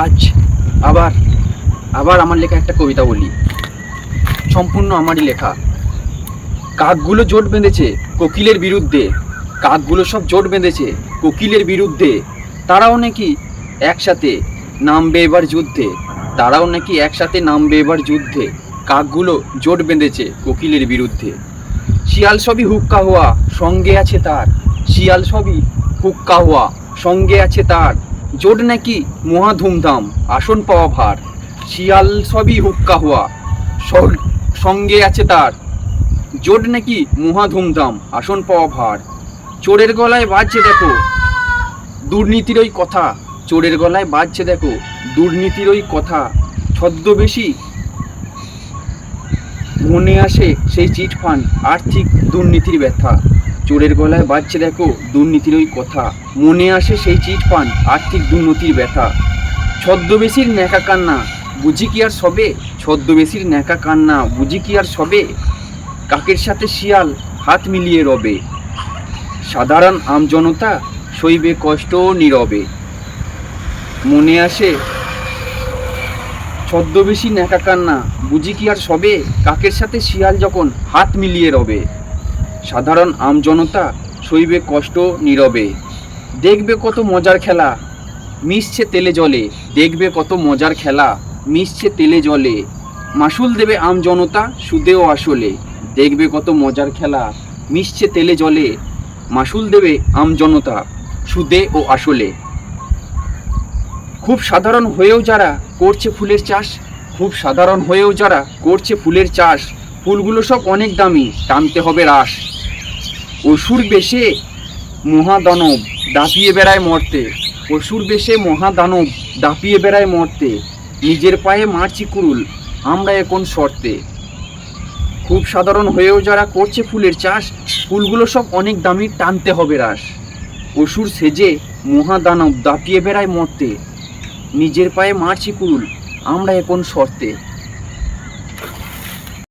আজ আবার আবার আমার লেখা একটা কবিতা বলি, সম্পূর্ণ আমারই লেখা। কাকগুলো জোট বেঁধেছে কোকিলের বিরুদ্ধে, কাকগুলো সব জোট বেঁধেছে কোকিলের বিরুদ্ধে। তারাও নাকি একসাথে নামবে এবার যুদ্ধে, তারাও নাকি একসাথে নামবে এবার যুদ্ধে। কাকগুলো জোট বেঁধেছে কোকিলের বিরুদ্ধে। শিয়াল সবই হুক্কা হওয়া সঙ্গে আছে তার, শিয়াল সবই হুক্কা হওয়া সঙ্গে আছে তার। জোট নাকি মহা ধুমধাম আসন পাওয়া ভার, শিয়াল সবই হুক্কা হওয়া সঙ্গে আছে তার। জোট নাকি মহা ধুমধাম আসন পাওয়া ভার। চোরের গলায় বাজছে দেখো দুর্নীতির ওই কথা, চোরের গলায় বাজছে দেখো দুর্নীতির ওই কথা। ছদ্মবেশী মনে আসে সেই চিটফান্ড আর্থিক দুর্নীতির ব্যথা। চোরের গলায় বাজছে দেখো দুর্নীতির ওই কথা, মনে আসে সেই চিটফান্ড আর্থিক দুর্নীতির ব্যথা। ছদ্মবেশীর ন্যাকা কান্না বুঝি কি আর সবে, ছদ্মবেশীর ন্যাকা কান্না বুঝি কি আর সবে। কাকের সাথে শিয়াল হাত মিলিয়ে রবে, সাধারণ আমজনতা সইবে কষ্ট নীরবে। মনে আসে ছদ্মবেশী ন্যাকা কান্না বুঝি কি আর সবে, কাকের সাথে শিয়াল যখন হাত মিলিয়ে রবে, সাধারণ আমজনতা সইবে কষ্ট নীরবে। দেখবে কত মজার খেলা মিশছে তেলে জলে, দেখবে কত মজার খেলা মিশছে তেলে জলে। মাসুল দেবে আমজনতা সুদে ও আসলে, দেখবে কত মজার খেলা মিশছে তেলে জলে। মাসুল দেবে আমজনতা সুদে ও আসলে। খুব সাধারণ হয়েও যারা করছে ফুলের চাষ, খুব সাধারণ হয়েও যারা করছে ফুলের চাষ। ফুলগুলো সব অনেক দামি টানতে হবে রাশ। অসুর বেশে মহাদানব দাপিয়ে বেড়ায় মর্তে, অসুর বেশে মহাদানব দাপিয়ে বেড়ায় মর্তে। নিজের পায়ে মারছি কুরুল আমরা এখন শর্তে। খুব সাধারণ হয়েও যারা করছে ফুলের চাষ, ফুলগুলো সব অনেক দামি টানতে হবে রাশ। অসুর সেজে মহাদানব দাপিয়ে বেড়ায় মর্তে, নিজের পায়ে মারছি কুরুল আমরা এখন শর্তে।